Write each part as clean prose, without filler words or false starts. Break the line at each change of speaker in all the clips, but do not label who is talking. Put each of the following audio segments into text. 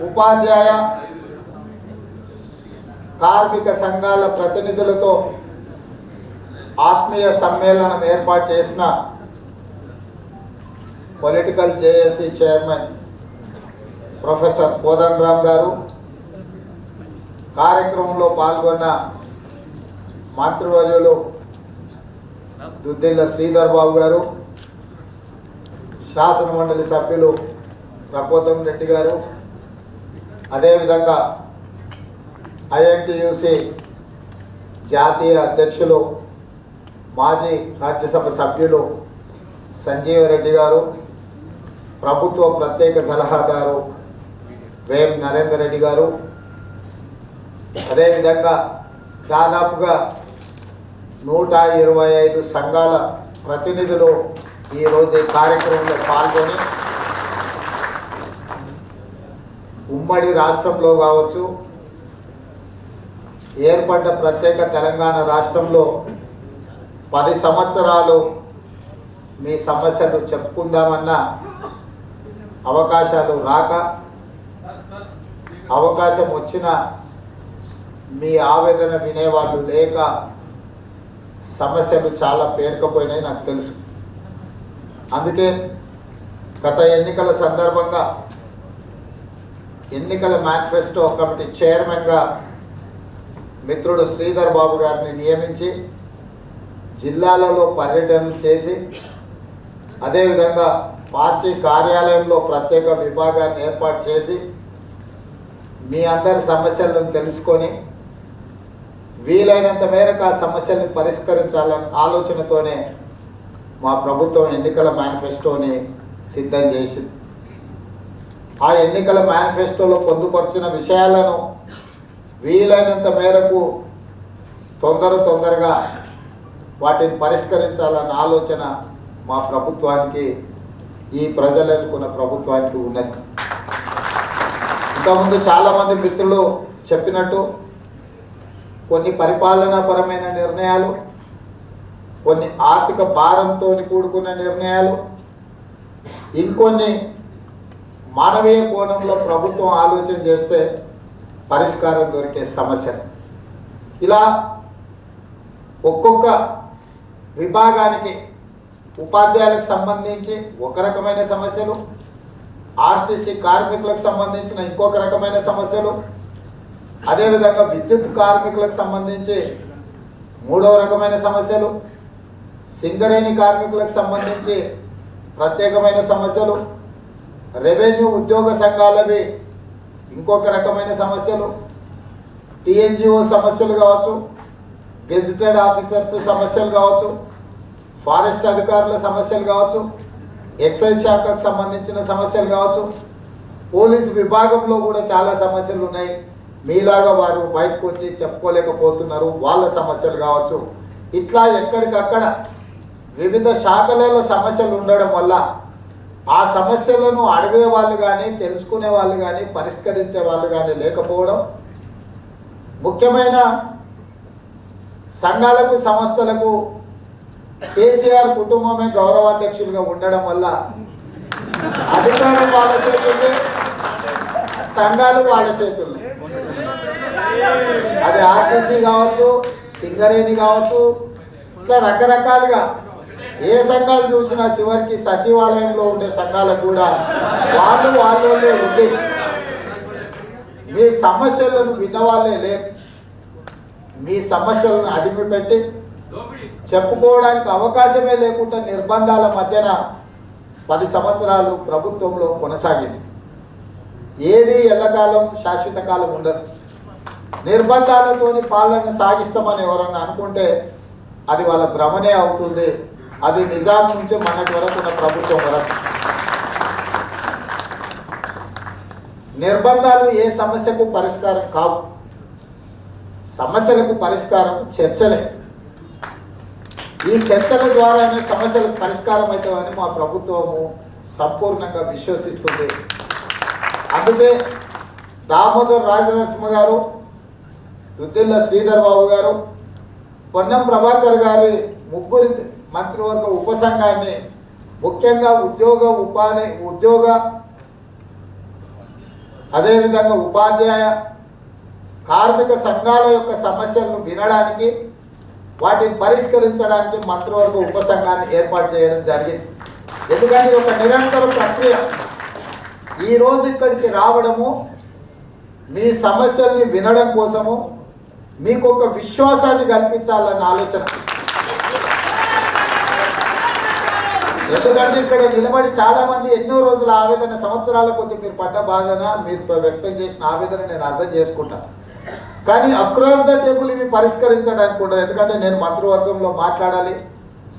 ఉపాధ్యాయ కార్మిక సంఘాల ప్రతినిధులతో ఆత్మీయ సమ్మేళనం ఏర్పాటు చేసిన political JAC chairman professor Kodandaram గారు, కార్యక్రమంలో పాల్గొన్న మంత్రివర్యులు దుద్దిల్ల శ్రీధర్ బాబు గారు, శాసనమండలి సభ్యులు రఘోత్తం రెడ్డి గారు, అదేవిధంగా ఐఎన్టీయూసీ జాతీయ అధ్యక్షులు మాజీ రాజ్యసభ సభ్యులు సంజీవ్ రెడ్డి గారు, ప్రభుత్వ ప్రత్యేక సలహాదారు వేం నరేందర్ రెడ్డి గారు, అదేవిధంగా దాదాపుగా 125 సంఘాల ప్రతినిధులు ఈరోజు ఈ కార్యక్రమంలో పాల్గొని ఉమ్మడి రాష్ట్రంలో కావచ్చు, ఏర్పడ్డ ప్రత్యేక తెలంగాణ రాష్ట్రంలో 10 సంవత్సరాలు మీ సమస్యలు చెప్పుకుందామన్న అవకాశాలు రాక, అవకాశం వచ్చిన మీ ఆవేదన వినేవాళ్ళు లేక సమస్యలు చాలా పేరుకపోయినాయి నాకు తెలుసు. అందుకే గత ఎన్నికల సందర్భంగా ఎన్నికల మేనిఫెస్టో కమిటీ చైర్మన్గా మిత్రుడు శ్రీధర్ బాబు గారిని నియమించి జిల్లాలలో పర్యటనలు చేసి, అదేవిధంగా పార్టీ కార్యాలయంలో ప్రత్యేక విభాగాన్ని ఏర్పాటు చేసి మీ అందరి సమస్యలను తెలుసుకొని వీలైనంత మేరకు ఆ సమస్యల్ని పరిష్కరించాలన్న ఆలోచనతోనే మా ప్రభుత్వం ఎన్నికల మేనిఫెస్టోని సిద్ధం చేసింది. ఆ ఎన్నికల మేనిఫెస్టోలో పొందుపరిచిన విషయాలను వీలైనంత మేరకు తొందరగా వాటిని పరిష్కరించాలన్న ఆలోచన మా ప్రభుత్వానికి, ఈ ప్రజలు అనుకున్న ప్రభుత్వానికి ఉన్నది. ఇంతకుముందు చాలామంది మిత్రులు చెప్పినట్టు కొన్ని పరిపాలనాపరమైన నిర్ణయాలు, కొన్ని ఆర్థిక భారంతో కూడుకున్న నిర్ణయాలు, ఇంకొన్ని మానవీయ కోణంలో ప్రభుత్వం ఆలోచన చేస్తే పరిష్కారం దొరికే సమస్య. ఇలా ఒక్కొక్క విభాగానికి ఉపాధ్యాయులకు సంబంధించి ఒక రకమైన సమస్యలు, ఆర్టీసీ కార్మికులకు సంబంధించిన ఇంకొక రకమైన సమస్యలు, అదేవిధంగా విద్యుత్ కార్మికులకు సంబంధించి 3వ రకమైన సమస్యలు, సింగరేణి కార్మికులకు సంబంధించి ప్రత్యేకమైన సమస్యలు, రెవెన్యూ ఉద్యోగ సంఘాలవి ఇంకొక రకమైన సమస్యలు, టీఎన్జిఓ సమస్యలు కావచ్చు, గెజిటెడ్ ఆఫీసర్స్ సమస్యలు కావచ్చు, ఫారెస్ట్ అధికారుల సమస్యలు కావచ్చు, ఎక్సైజ్ శాఖకు సంబంధించిన సమస్యలు కావచ్చు, పోలీసు విభాగంలో కూడా చాలా సమస్యలు ఉన్నాయి. మీలాగా వారు బయటకు వచ్చి చెప్పుకోలేకపోతున్నారు, వాళ్ళ సమస్యలు కావచ్చు. ఇట్లా ఎక్కడికక్కడ వివిధ శాఖలలో సమస్యలు ఉండడం వల్ల ఆ సమస్యలను అడిగే వాళ్ళు కానీ, తెలుసుకునే వాళ్ళు కానీ, పరిష్కరించే వాళ్ళు కానీ లేకపోవడం, ముఖ్యమైన సంఘాలకు సంస్థలకు కేసీఆర్ కుటుంబమే గౌరవాధ్యక్షులుగా ఉండడం వల్ల అధికారం వాళ్ళ చేతుల్లో, సంఘాలు వాళ్ళ చేతుల్లో. అది ఆర్టీసీ కావచ్చు, సింగరేణి కావచ్చు, ఇట్లా రకరకాలుగా ఏ సంఘాలు చూసినా చివరికి సచివాలయంలో ఉండే సంఘాలకు కూడా వాళ్ళే ఉండి మీ సమస్యలను విన్నవాళ్ళే లేరు. మీ సమస్యలను అదిమి పెట్టి చెప్పుకోవడానికి అవకాశమే లేకుండా నిర్బంధాల మధ్యన 10 సంవత్సరాలు ప్రభుత్వంలో కొనసాగింది. ఏది ఎల్లకాలం శాశ్వత కాలం ఉండదు. నిర్బంధాలతోని పాలన సాగిస్తామని ఎవరన్నా అనుకుంటే అది వాళ్ళ భ్రమనే అవుతుంది. అది నిజాం నుంచి మనకి వరకు ఉన్న ప్రభుత్వం వరకు నిర్బంధాలు ఏ సమస్యకు పరిష్కారం కావు. సమస్యలకు పరిష్కారం చర్చలే. ఈ చర్చల ద్వారానే సమస్యలకు పరిష్కారం అవుతామని మా ప్రభుత్వము సంపూర్ణంగా విశ్వసిస్తుంది. అందుకే దామోదర్ రాజనరసింహ గారు, దుద్దిల్ల శ్రీధర్ బాబు గారు, పొన్నం ప్రభాకర్ గారి ముగ్గురి మంత్రివర్గ ఉపసంఘాన్ని ముఖ్యంగా ఉద్యోగ అదేవిధంగా ఉపాధ్యాయ కార్మిక సంఘాల యొక్క సమస్యలను వినడానికి వాటిని పరిష్కరించడానికి మంత్రివర్గ ఉపసంఘాన్ని ఏర్పాటు చేయడం జరిగింది. ఎందుకంటే ఇది ఒక నిరంతర ప్రక్రియ. ఈరోజు ఇక్కడికి రావడము మీ సమస్యల్ని వినడం కోసము, మీకు ఒక విశ్వాసాన్ని కల్పించాలన్న ఆలోచన. ఎందుకంటే ఇక్కడ నిలబడి చాలామంది ఎన్నో రోజుల ఆవేదన, సంవత్సరాల కొద్ది మీరు పడ్డ బాధన, మీరు వ్యక్తం చేసిన ఆవేదన నేను అర్థం చేసుకుంటాను. కానీ అక్రాస్ ద టేబుల్ ఇవి పరిష్కరించడానికి కూడా, ఎందుకంటే నేను మంత్రివర్గంలో మాట్లాడాలి,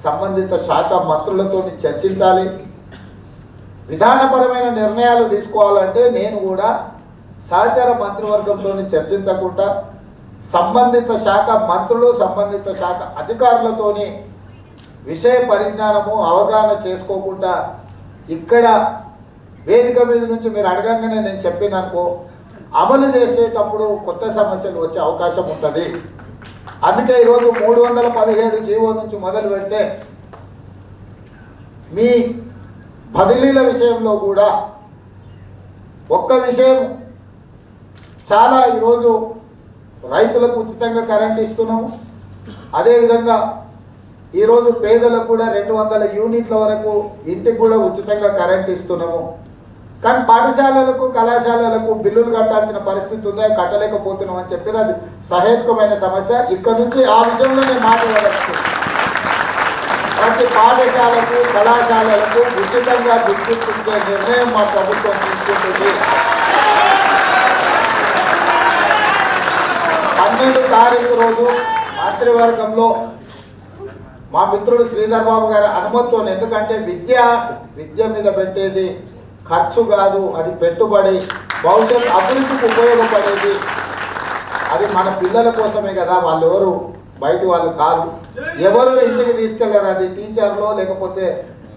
సంబంధిత శాఖ మంత్రులతో చర్చించాలి, విధానపరమైన నిర్ణయాలు తీసుకోవాలంటే నేను కూడా సహచార మంత్రివర్గంతో చర్చించకుండా సంబంధిత శాఖ మంత్రులు, సంబంధిత శాఖ అధికారులతోని విషయ పరిజ్ఞానము అవగాహన చేసుకోకుండా ఇక్కడ వేదిక మీద నుంచి మీరు అడగంగానే నేను చెప్పిననుకో అమలు చేసేటప్పుడు కొత్త సమస్యలు వచ్చే అవకాశం ఉంటుంది. అందుకే ఈరోజు 317 జీవో నుంచి మొదలు పెడితే మీ బదిలీల విషయంలో కూడా ఒక్క విషయం చాలా, ఈరోజు రైతులకు ఉచితంగా కరెంట్ ఇస్తున్నాము. అదేవిధంగా ఈరోజు పేదలకు కూడా 200 యూనిట్ల వరకు ఇంటికి కూడా ఉచితంగా కరెంట్ ఇస్తున్నాము. కానీ పాఠశాలలకు, కళాశాలలకు బిల్లులు కట్టాల్సిన పరిస్థితి ఉందా, కట్టలేకపోతున్నాం అని చెప్పిన అది సహేతుకమైన సమస్య. ఇక్కడ నుంచి ఆ విషయంలో నేను మాట్లాడవచ్చు. ప్రతి పాఠశాలకు, కళాశాలలకు ఉచితంగా విద్యుత్ ఇచ్చే నిర్ణయం మా ప్రభుత్వం తీసుకుంటుంది. 12 తారీఖు రోజు మంత్రివర్గంలో మా మిత్రుడు శ్రీధర్ బాబు గారి అనుమతితో, ఎందుకంటే విద్య మీద పెట్టేది ఖర్చు కాదు, అది పెట్టుబడి, భవిష్యత్ అభివృద్ధికి ఉపయోగపడేది. అది మన పిల్లల కోసమే కదా, వాళ్ళు ఎవరు బయట వాళ్ళు కాదు, ఎవరు ఇంటికి తీసుకెళ్లారు. అది టీచర్లో లేకపోతే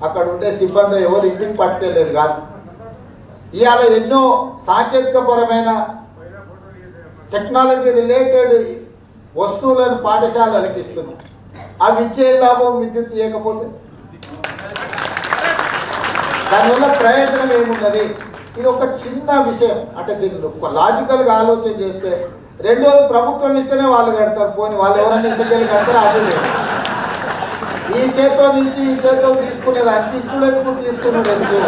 అక్కడ ఉండే సిబ్బంది ఎవరు ఇంటికి పట్టుకెళ్ళేది కాదు. ఇవాళ ఎన్నో సాంకేతికపరమైన టెక్నాలజీ రిలేటెడ్ వస్తువులను పాఠశాలలకు ఇస్తున్నాం. అవి ఇచ్చే లాభం విద్యుత్ ఇవ్వకపోతే దానివల్ల ప్రయోజనం ఏమున్నది? ఇది ఒక చిన్న విషయం. అంటే దీన్ని లాజికల్గా ఆలోచన చేస్తే, రెండోది ప్రభుత్వం ఇస్తేనే వాళ్ళు కడతారు, పోని వాళ్ళు ఎవరైనా ఇంటికెళ్ళి కడతారు. అది లేదు. ఈ చేతితో నుంచి ఈ చేతితో తీసుకునేది అంటే ఇచ్చుడెందుకు, తీసుకునేది ఎందుకు,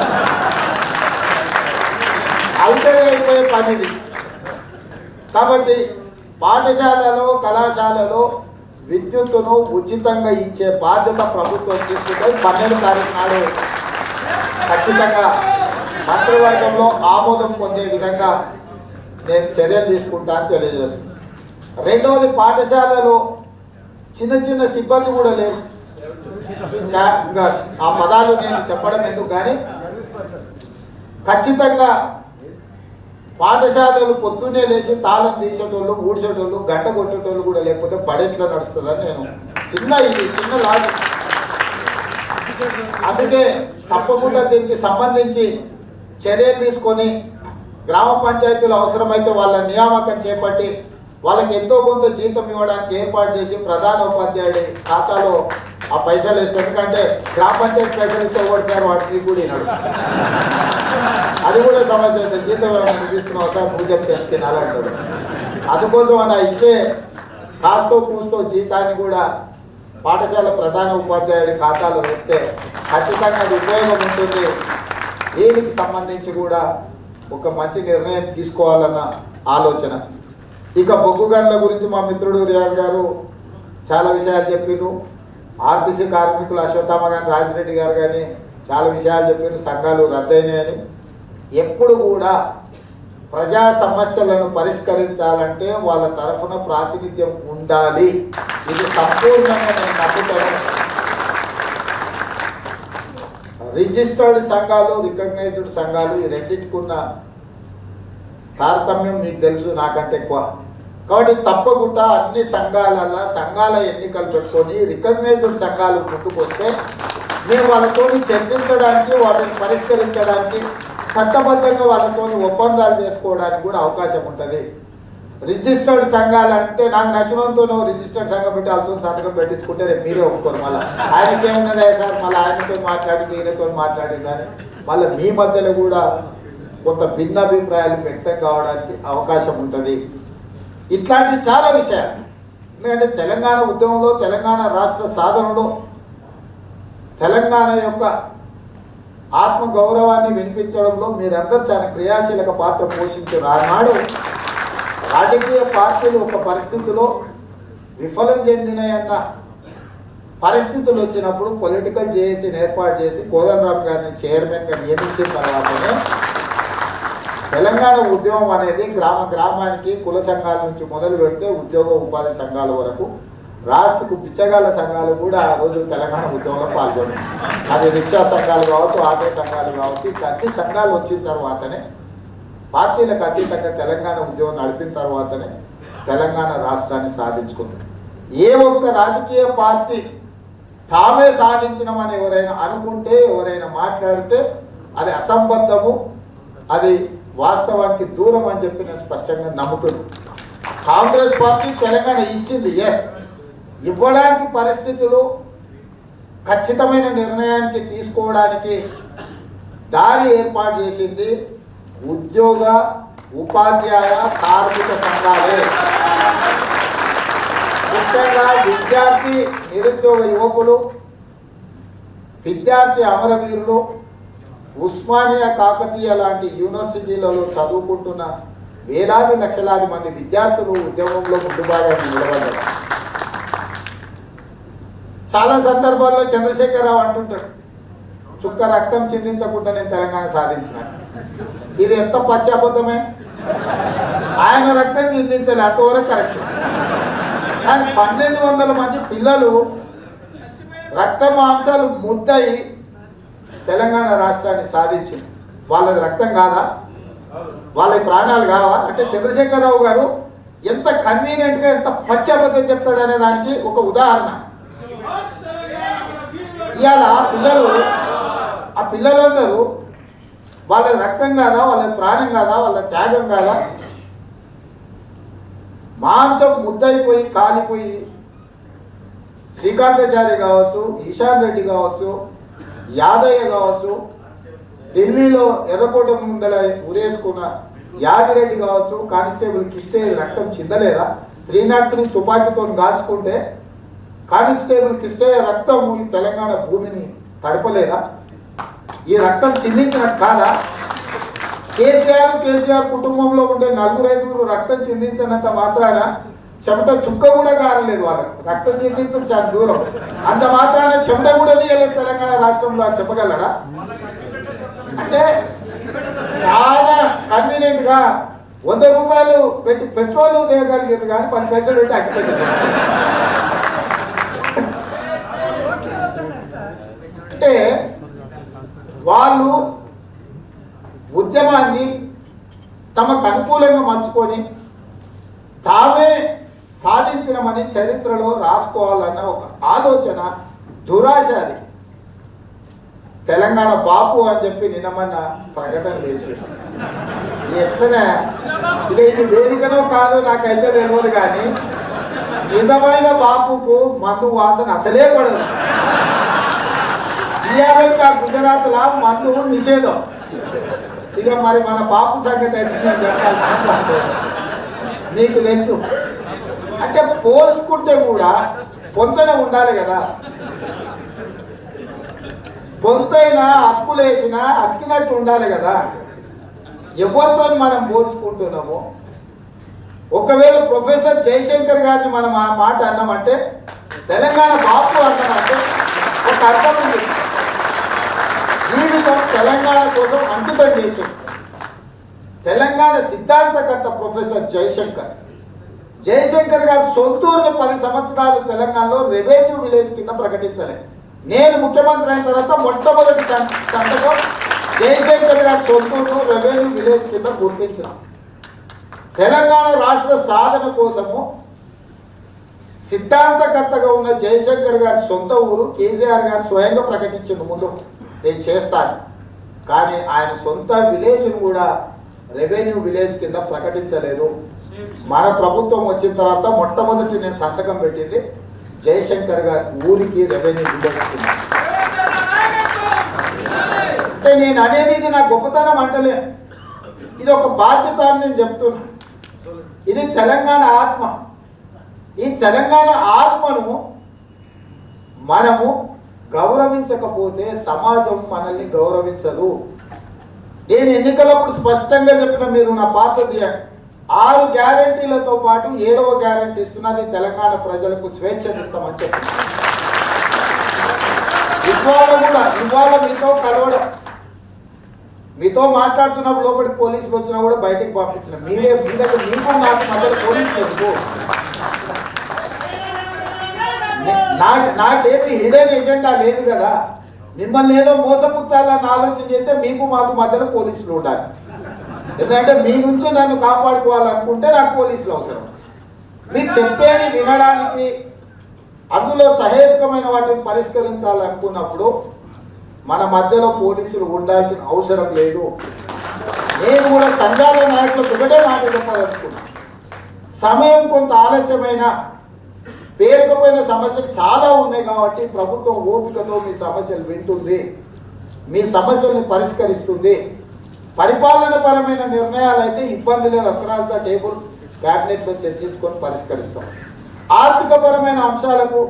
అల్టరే అయిపోయే పనిది. కాబట్టి పాఠశాలలో, కళాశాలలో విద్యుత్తును ఉచితంగా ఇచ్చే బాధ్యత ప్రభుత్వం తీసుకుంటే 12 తారీఖు నాడు ఖచ్చితంగా మంత్రివర్గంలో ఆమోదం పొందే విధంగా నేను చర్యలు తీసుకుంటానని తెలియజేస్తున్నాను. రెండవది, పాఠశాలలో చిన్న చిన్న సిబ్బంది కూడా లేరు. ఆ పదాలు నేను చెప్పడం ఎందుకు కానీ, ఖచ్చితంగా పాఠశాలలు పొద్దున్నే లేచి తాళం తీసేటోళ్ళు, ఊడ్చేటోళ్ళు, గంట కొట్టేటోళ్ళు కూడా లేకపోతే బడెట్లో నడుస్తుందని నేను చిన్న లాజిక్. అందుకే తప్పకుండా దీనికి సంబంధించి చర్యలు తీసుకొని గ్రామ పంచాయతీలు అవసరమైతే వాళ్ళ నియామకం చేపట్టి వాళ్ళకి ఎంతో కొంత జీతం ఇవ్వడానికి ఏర్పాటు చేసి ప్రధాన ఉపాధ్యాయుడి ఖాతాలో ఆ పైసలు వేస్తే, ఎందుకంటే గ్రామ పంచాయతీ పైసలు ఇస్తే ఓడిసారి వాటికి కూడా వినాడు. అది కూడా సమస్య అయితే, జీతం తీసుకున్నావు సార్ నువ్వు చెప్తే తినాలి అంటాడు. అందుకోసం అలా ఇచ్చే కాస్తో కూస్తో జీతాన్ని కూడా పాఠశాల ప్రధాన ఉపాధ్యాయుడి ఖాతాలో వేస్తే ఖచ్చితంగా అది ఉపయోగం ఉంటుంది. దీనికి సంబంధించి కూడా ఒక మంచి నిర్ణయం తీసుకోవాలన్న ఆలోచన. ఇక బొగ్గు గనుల గురించి మా మిత్రుడు రియాజ్ గారు చాలా విషయాలు చెప్పారు. ఆర్టీసీ కార్మికులు అశ్వత్థామ కానీ, రాజిరెడ్డి గారు కానీ చాలా విషయాలు చెప్పారు. సంఘాలు రద్దయినాయని. ఎప్పుడు కూడా ప్రజా సమస్యలను పరిష్కరించాలంటే వాళ్ళ తరఫున ప్రాతినిధ్యం ఉండాలి. ఇది సంపూర్ణంగా నేను నమ్ముతాను. రిజిస్టర్డ్ సంఘాలు, రికగ్నైజ్డ్ సంఘాలు, ఈ రెండింటికున్న తారతమ్యం మీకు తెలుసు నాకంటే ఎక్కువ. కాబట్టి తప్పకుండా అన్ని సంఘాల ఎన్నికలు పెట్టుకొని రికగ్నైజ్డ్ సంఘాలు ముందుకు వస్తే మేము వాళ్ళతో చర్చించడానికి, వాటిని పరిష్కరించడానికి, చట్టబద్ధంగా వాళ్ళతో ఒప్పందాలు చేసుకోవడానికి కూడా అవకాశం ఉంటుంది. రిజిస్టర్డ్ సంఘాలు అంటే నాకు నచ్చినంతో రిజిస్టర్డ్ సంఘం పెట్టి వాళ్ళతో సంతకం పెట్టించుకుంటే రేపు మీరే ఒప్పుకోరు. మళ్ళీ ఆయనకేమున్నదా సార్, మళ్ళీ ఆయనతో మాట్లాడి ఈయనతో మాట్లాడి కానీ మళ్ళీ మీ మధ్యలో కూడా కొంత భిన్నాభిప్రాయాలు వ్యక్తం కావడానికి అవకాశం ఉంటుంది. ఇట్లాంటి చాలా విషయాలు. ఎందుకంటే తెలంగాణ ఉద్యమంలో, తెలంగాణ రాష్ట్ర సాధనలో తెలంగాణ యొక్క ఆత్మ గౌరవాన్ని వినిపించడంలో మీరందరూ చాలా క్రియాశీలక పాత్ర పోషించారు. ఆనాడు రాజకీయ పార్టీలు ఒక పరిస్థితిలో విఫలం చెందినాయన్న పరిస్థితులు వచ్చినప్పుడు పొలిటికల్ జేఏసీని ఏర్పాటు చేసి కోదండరామ్ గారిని చైర్మన్గా నియమించిన తర్వాతనే తెలంగాణ ఉద్యమం అనేది గ్రామ గ్రామానికి కుల సంఘాల నుంచి మొదలు పెడితే ఉద్యోగ ఉపాధి సంఘాల వరకు రాష్ట్రకు బిచ్చగాళ్ళ సంఘాలు కూడా ఆ రోజు తెలంగాణ ఉద్యమంలో పాల్గొన్నాయి. అది రిక్షా సంఘాలు కావచ్చు, ఆటో సంఘాలు కావచ్చు, ఇట్లా అన్ని సంఘాలు వచ్చిన తర్వాతనే పార్టీలకు అతీతంగా తెలంగాణ ఉద్యమం నడిపిన తర్వాతనే తెలంగాణ రాష్ట్రాన్ని సాధించుకుంది. ఏ ఒక్క రాజకీయ పార్టీ తామే సాధించినామని ఎవరైనా అనుకుంటే, ఎవరైనా మాట్లాడితే అది అసంబద్ధము, అది వాస్తవానికి దూరం అని చెప్పి నేను స్పష్టంగా నమ్ముతుంది. కాంగ్రెస్ పార్టీ తెలంగాణ ఇచ్చింది, ఎస్, ఇవ్వడానికి పరిస్థితులు ఖచ్చితమైన నిర్ణయానికి తీసుకోవడానికి దారి ఏర్పాటు చేసింది ఉద్యోగ ఉపాధ్యాయ కార్మిక సంఘాలే. ముఖ్యంగా విద్యార్థి నిరుద్యోగ యువకులు, విద్యార్థి అమరవీరులు, ఉస్మానియా కాకతీయ లాంటి యూనివర్సిటీలలో చదువుకుంటున్న వేలాది లక్షలాది మంది విద్యార్థులు ఉద్యమంలో ముందుభాగాన్ని నిలబడ్డారు. చాలా సందర్భాల్లో చంద్రశేఖరరావు అంటుంటాడు, చుక్క రక్తం చిందించకుండా నేను తెలంగాణ సాధించిన. ఇది ఎంత పశ్చాబద్ధమే. ఆయన రక్తం చిందించాలి, అంతవరకు కరెక్ట్. కానీ 1200 మంది పిల్లలు రక్త మాంసాలు ముద్దయి తెలంగాణ రాష్ట్రాన్ని సాధించింది. వాళ్ళది రక్తం కాదా? వాళ్ళ ప్రాణాలు కావా? అంటే చంద్రశేఖరరావు గారు ఎంత కన్వీనియంట్గా, ఎంత పశ్చాబద్ధం చెప్తాడు అనే దానికి ఒక ఉదాహరణ. ఇవాళ ఆ పిల్లలందరూ వాళ్ళ రక్తం కాదా, వాళ్ళ ప్రాణం కాదా, వాళ్ళ త్యాగం కాదా? మాంసం ముద్దయిపోయి కాలిపోయి శ్రీకాంతాచారి కావచ్చు, ఈశాన్ రెడ్డి కావచ్చు, యాదయ్య కావచ్చు, ఢిల్లీలో ఎర్రకోట ముందల ఉరేసుకున్న యాదిరెడ్డి కావచ్చు, కానిస్టేబుల్ కిష్టే రక్తం చిందలేదా? 303 తుపాకీతో కాల్చుకుంటే కానిస్టేబుల్ కిష్టే రక్తం ఈ తెలంగాణ భూమిని తడపలేదా? ఈ రక్తం చిందించినట్టు కాదా? కేసీఆర్ కుటుంబంలో ఉండే 4-5 రక్తం చిందించినంత మాత్రాన చెమట చుక్క కూడా కారలేదు. వాళ్ళకు రక్తం చిందించడం చాలా దూరం, అంత మాత్రాన చెమట కూడా తీయలేదు తెలంగాణ రాష్ట్రంలో అని చెప్పగలరా? అంటే చాలా కన్వీనియంట్ గా 100 రూపాయలు పెట్టి పెట్రోల్ తీయగలిగారు కానీ 10 పైసలు పెట్టి అగ్గిపెట్టారు. అంటే వాళ్ళు ఉద్యమాన్ని తమకు అనుకూలంగా మలుచుకొని తామే సాధించినమని చరిత్రలో రాసుకోవాలన్న ఒక ఆలోచన, దురాశ. అది తెలంగాణ బాపు అని చెప్పి నిన్నమన్న ప్రకటన చేసి ఎట్లనే ఇక ఇది వేదికనో కాదో నాకైతే తెలియదు, కానీ నిజమైన బాపుకు మందు వాసన అసలే పడదు. గుజరాత్లో మందు నిషేధం. ఇక మరి మన బాపు సంగతి అయితే నేను చెప్పాల్సిన నీకు తెలుసు. అంటే పోల్చుకుంటే కూడా పొంతన ఉండాలి కదా. పొంతైనా అతుకులేసినా అతికినట్టు ఉండాలి కదా. ఎవరితో మనం పోల్చుకుంటున్నాము? ఒకవేళ ప్రొఫెసర్ జయశంకర్ గారిని మనం ఆ మాట అన్నామంటే, తెలంగాణ బాపు అన్నామంటే ఒక అర్థం ఉంది. జీవితం తెలంగాణ కోసం అంకితం చేసింది. తెలంగాణ సిద్ధాంతకర్త ప్రొఫెసర్ జయశంకర్ గారు సొంతూరుని 10 సంవత్సరాలు తెలంగాణలో రెవెన్యూ విలేజ్ కింద ప్రకటించలేదు. నేను ముఖ్యమంత్రి అయిన తర్వాత మొట్టమొదటి సంతకం జయశంకర్ గారి సొంతూరును రెవెన్యూ విలేజ్ కింద గుర్తించిన. తెలంగాణ రాష్ట్ర సాధన కోసము సిద్ధాంతకర్తగా ఉన్న జయశంకర్ గారి సొంత ఊరు కేసీఆర్ గారు స్వయంగా ప్రకటించిన ముందు నేను చేస్తాను, కానీ ఆయన సొంత విలేజ్ను కూడా రెవెన్యూ విలేజ్ కింద ప్రకటించలేదు. మన ప్రభుత్వం వచ్చిన తర్వాత మొట్టమొదటి నేను సంతకం పెట్టింది జయశంకర్ గారి ఊరికి రెవెన్యూ విలేజ్ కింద. అంటే నేను అనేది ఇది నా గొప్పతనం అంటలే. ఇది ఒక బాధ్యత అని నేను చెప్తున్నా. ఇది తెలంగాణ ఆత్మ. ఈ తెలంగాణ ఆత్మను మనము గౌరవించకపోతే సమాజం మనల్ని గౌరవించదు. నేను ఎన్నికలప్పుడు స్పష్టంగా చెప్పిన, మీరు నా పాత్ర తీయండి. 6 గ్యారంటీలతో పాటు 7వ గ్యారంటీ ఇస్తున్నది తెలంగాణ ప్రజలకు స్వేచ్ఛనిస్తామని చెప్పి. ఇవాళ మీతో కలవడం, మీతో మాట్లాడుతున్నప్పుడు లోపలికి పోలీసులు వచ్చినా కూడా బయటికి పంపించిన మీరే, మీ దగ్గర మీకు నాకు మధ్య పోలీసులు ఎందుకు? నాకేమి హిడెన్ ఎజెండా లేదు కదా. మిమ్మల్ని ఏదో మోసపుచ్చాలని ఆలోచన చేస్తే మీకు మాకు మధ్యలో పోలీసులు ఉండాలి. ఎందుకంటే మీ నుంచి నన్ను కాపాడుకోవాలనుకుంటే నాకు పోలీసులు అవసరం. మీరు చెప్పేది వినడానికి, అందులో సహేతుకమైన వాటిని పరిష్కరించాలనుకున్నప్పుడు మన మధ్యలో పోలీసులు ఉండాల్సిన అవసరం లేదు. నేను కూడా సంఘాల నాయకులకు ఒకటే మాట చెప్పాలనుకున్నా. సమయం కొంత ఆలస్యమైన, పేరుకపోయిన సమస్యలు చాలా ఉన్నాయి కాబట్టి ప్రభుత్వం ఓపికతో మీ సమస్యలు వింటుంది, మీ సమస్యల్ని పరిష్కరిస్తుంది. పరిపాలన పరమైన నిర్ణయాలు అయితే ఇబ్బంది లేదు, అక్రాస్ ద టేబుల్ క్యాబినెట్లో చర్చించుకొని పరిష్కరిస్తాం. ఆర్థికపరమైన అంశాలకు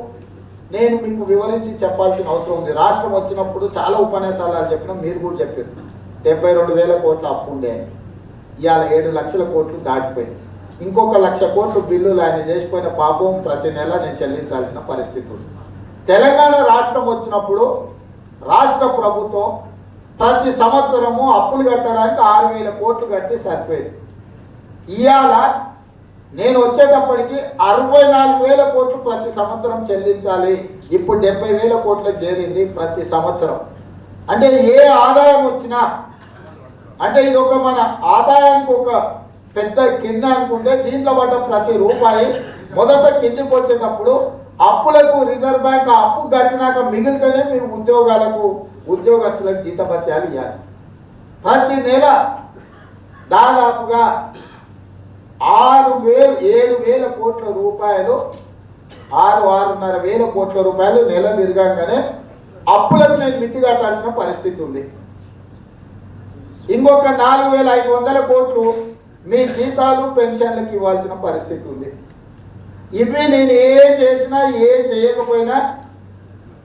నేను మీకు వివరించి చెప్పాల్సిన అవసరం ఉంది. రాష్ట్రం వచ్చినప్పుడు చాలా ఉపన్యాసాలు చెప్పినా, మీరు కూడా చెప్పారు. 72,000 కోట్ల అప్పు ఉండే, ఇవాళ 7 లక్షల కోట్లు దాటిపోయింది. ఇంకొక 1,00,000 కోట్లు బిల్లులు ఆయన చేసిపోయిన పాపం ప్రతి నెల నేను చెల్లించాల్సిన పరిస్థితి ఉంది. తెలంగాణ రాష్ట్రం వచ్చినప్పుడు రాష్ట్ర ప్రభుత్వం ప్రతి సంవత్సరము అప్పులు కట్టడానికి 6,000 కోట్లు కట్టి సరిపోయింది. ఇవాళ నేను వచ్చేటప్పటికి 64,000 కోట్లు ప్రతి సంవత్సరం చెల్లించాలి. ఇప్పుడు 70,000 కోట్లు చేరింది ప్రతి సంవత్సరం. అంటే ఏ ఆదాయం వచ్చినా, అంటే ఇది ఒక మన ఆదాయానికి ఒక పెద్ద గిన్నె అనుకుంటే, దీంట్లో పడ్డ ప్రతి రూపాయి మొదట కిందికి వచ్చేటప్పుడు అప్పులకు రిజర్వ్ బ్యాంక్ అప్పు కట్టినాక మిగిలితేనే మీ ఉద్యోగస్తులకు జీతభత్యాలు ఇవ్వాలి. ప్రతి నెల దాదాపుగా 7,000 కోట్ల రూపాయలు, 6,500 కోట్ల రూపాయలు నెల తిరగంగానే అప్పులకు నేను మితి కట్టాల్సిన పరిస్థితి ఉంది. ఇంకొక 4,500 కోట్లు మీ జీతాలు పెన్షన్లకు ఇవ్వాల్సిన పరిస్థితి ఉంది. ఇవి నేను ఏం చేసినా ఏం చేయకపోయినా,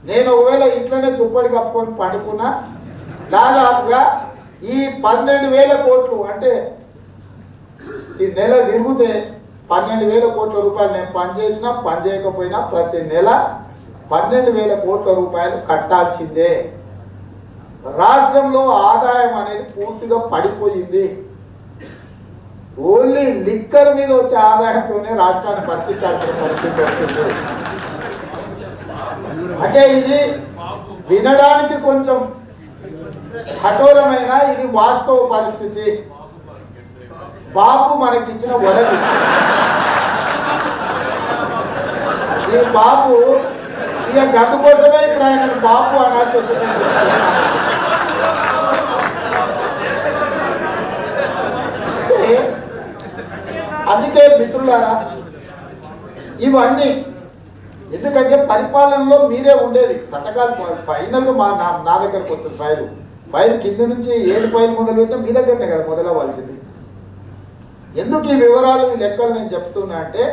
నేను ఒకవేళ ఇంట్లోనే దుప్పటి కప్పుకొని పడుకున్నా, దాదాపుగా ఈ 12,000 కోట్లు, అంటే నెల తిరిగితే 12,000 కోట్ల రూపాయలు నేను పనిచేసినా పని చేయకపోయినా ప్రతి నెల 12,000 కోట్ల రూపాయలు కట్టాల్సిందే. రాష్ట్రంలో ఆదాయం అనేది పూర్తిగా పడిపోయింది. ఓన్లీ లిక్కర్ మీద వచ్చే ఆదాయంతోనే రాష్ట్రాన్ని బతికించాల్సిన పరిస్థితి వచ్చింది. అంటే ఇది వినడానికి కొంచెం కఠోరమైన, ఇది వాస్తవ పరిస్థితి. బాపు మనకిచ్చిన వరది. ఈ బాపు ఇక గందు కోసమే ఇప్పుడు ఆయన బాపు అనాల్సి వచ్చింది. అందుకే మిత్రులారా, ఇవన్నీ ఎందుకంటే పరిపాలనలో మీరే ఉండేది. సంతకాలు ఫైనల్గా నా దగ్గరకు వస్తుంది. ఫైల్ కింద నుంచి 7 ఫైల్ మొదలు పెట్టినా మీ దగ్గరనే కదా మొదలవ్వాల్సింది. ఎందుకు ఈ వివరాలు, ఈ లెక్కలు నేను చెప్తున్నా అంటే,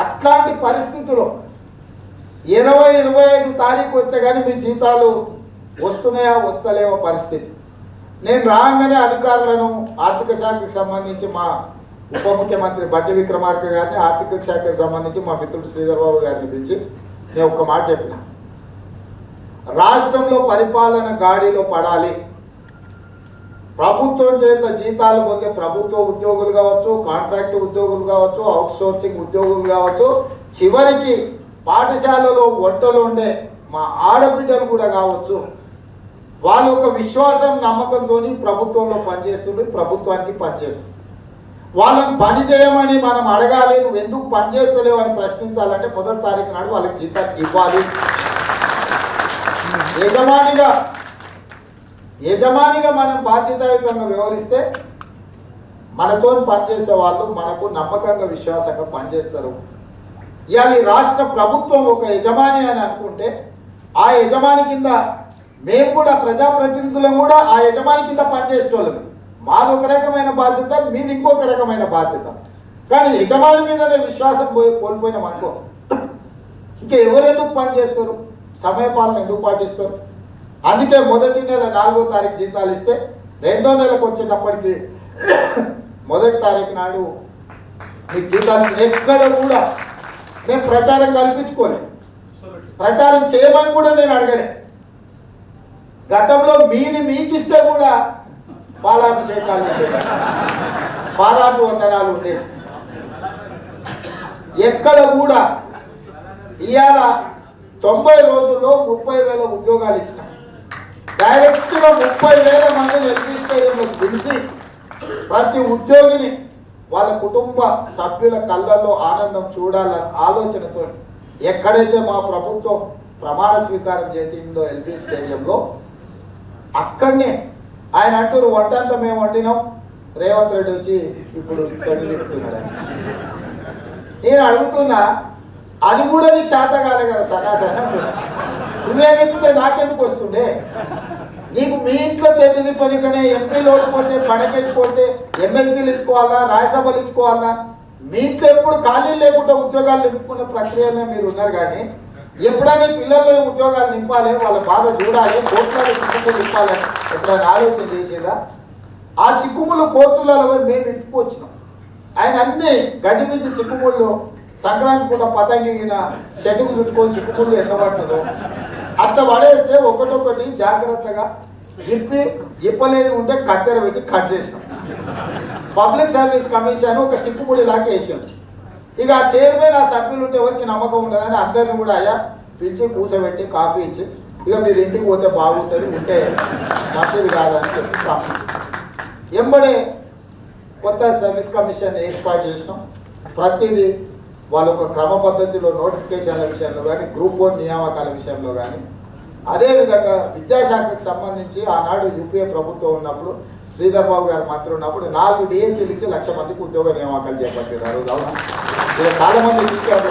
అట్లాంటి పరిస్థితుల్లో 20-25 తారీఖు వస్తే కానీ మీ జీతాలు వస్తున్నాయా వస్తలేవో పరిస్థితి. నేను రాగానే అధికారులను, ఆర్థిక శాఖకు సంబంధించి మా ఉప ముఖ్యమంత్రి బట్టి విక్రమార్క గారిని, ఆర్థిక శాఖకు సంబంధించి మా మిత్రుడు శ్రీధర్ బాబు గారిని పిలిచి నేను ఒక మాట చెప్పిన, రాష్ట్రంలో పరిపాలన గాడిలో పడాలి. ప్రభుత్వం చేత జీతాలు పొందే ప్రభుత్వ ఉద్యోగులు కావచ్చు, కాంట్రాక్ట్ ఉద్యోగులు కావచ్చు, అవుట్ సోర్సింగ్ ఉద్యోగులు కావచ్చు, చివరికి పాఠశాలలో వంటలు ఉండే మా ఆడబిడ్డలు కూడా కావచ్చు, వాళ్ళు ఒక విశ్వాసం నమ్మకంతో ప్రభుత్వంలో పనిచేస్తుంటే ప్రభుత్వానికి పనిచేస్తుంది. వాళ్ళని పని చేయమని మనం అడగాలి. నువ్వు ఎందుకు పని చేస్తలేవు అని ప్రశ్నించాలంటే 1వ తారీఖు నాడు వాళ్ళకి జీతం ఇవ్వాలి. యజమానిగా మనం బాధ్యతాయుతంగా వ్యవహరిస్తే మనతో పనిచేసే వాళ్ళు మనకు నమ్మకంగా విశ్వాసంగా పనిచేస్తారు. ఇవాళ ఈ రాష్ట్ర ప్రభుత్వం ఒక యజమాని అని అనుకుంటే, ఆ యజమాని కింద మేము కూడా ప్రజాప్రతినిధులం కూడా ఆ యజమాని కింద పనిచేసేటోళ్ళం. మాది ఒక రకమైన బాధ్యత, మీది ఇంకొక రకమైన బాధ్యత. కానీ యజమాని మీదనే విశ్వాసం కోల్పోయినాం అనుకో, ఇంకా ఎవరెందుకు పని చేస్తారు, సమయపాలన ఎందుకు పాటిస్తారు? అందుకే మొదటి నెల 4వ తారీఖు జీతాలు ఇస్తే 2వ నెలకు వచ్చేటప్పటికి 1వ తారీఖు నాడు మీకు జీతాలు ఎక్కడ కూడా మేము ప్రచారం కల్పించుకోలేదు, ప్రచారం చేయమని కూడా నేను అడగలే. గతంలో మీది మీకు ఇస్తే కూడా పాలాభిషేకాలు ఉండేవి, పాదాభివందనాలు ఉండేవి. ఎక్కడ కూడా ఇవాళ 90 రోజుల్లో 30,000 ఉద్యోగాలు ఇచ్చినాం. డైరెక్ట్గా 30,000 మందిని ఎల్బీ స్టేడియంలో పిలిచి ప్రతి ఉద్యోగిని వాళ్ళ కుటుంబ సభ్యుల కళ్ళల్లో ఆనందం చూడాలన్న ఆలోచనతో ఎక్కడైతే మా ప్రభుత్వం ప్రమాణ స్వీకారం చేసిందో ఎల్బీ స్టేడియంలో, అక్కడనే ఆయన అంటారు వంటంతా మేము వండినాం, రేవంత్ రెడ్డి వచ్చి ఇప్పుడు కళ్ళు తిప్పుతున్నాడు. నేను అడుగుతున్నా, అది కూడా నీకు శాత కాలే కదా సకాశనం, నువ్వే తిప్పితే నాకెందుకు వస్తుండే? నీకు మీ ఇంట్లో తెడ్డి తిప్పనికనే ఎంపీలు ఓడిపోతే పడకేసిపోతే ఎమ్మెల్సీలు ఇచ్చుకోవాలా, రాజ్యసభలు ఇచ్చుకోవాలా? మీ ఇంట్లో ఎప్పుడు ఖాళీ లేకుండా ఉద్యోగాలు నింపుకునే ప్రక్రియలో మీరు ఉన్నారు. కానీ ఎప్పుడైనా పిల్లల్లో ఉద్యోగాలు నింపాలి, వాళ్ళ బాధ చూడాలి, కోర్టులలో చిక్కుములు నింపాలని ఎప్పుడైనా ఆలోచన చేసేదా? ఆ చిక్కుములు కోర్టులలో మేము ఇప్పుకొచ్చినాం. ఆయన అన్ని గజిబిజి చిక్కుముళ్ళు సంక్రాంతి పూట పతంగిన చెట్టుకు చుట్టుకొని చిక్కుముళ్ళు ఎన్నబట్టదో అట్లా పడేస్తే ఒకటొకటి జాగ్రత్తగా ఇప్పలేని ఉంటే కత్తెర పెట్టి కట్ చేసినాం. పబ్లిక్ సర్వీస్ కమిషన్ ఒక చిక్కుముడి లాగా వేసాం. ఇక ఆ చైర్మన్ ఆ సభ్యులు ఉంటే ఎవరికి నమ్మకం ఉండదని అందరిని కూడా అయ్యా పిలిచి కూర్చోబెట్టి కాఫీ ఇచ్చి ఇక మీరు ఇంటికి పోతే బాగుంటుంది, ఉంటే మంచిది కాదని చెప్పి పంపించి ఎంబడే కొత్త సర్వీస్ కమిషన్ ఏర్పాటు చేసినాం. ప్రతిదీ వాళ్ళ ఒక క్రమ పద్ధతిలో నోటిఫికేషన్ల విషయంలో కానీ, గ్రూప్ 1 నియామకాల విషయంలో కానీ, అదేవిధంగా విద్యాశాఖకు సంబంధించి ఆనాడు యూపీఏ ప్రభుత్వం ఉన్నప్పుడు శ్రీధర్ బాబు గారు మంత్రి ఉన్నప్పుడు 4 డిఎస్సీలు ఇచ్చి 1,00,000 మందికి ఉద్యోగ నియామకాలు చేపట్టారు. అవునా? ఇలా చాలా మంది ఇచ్చారు.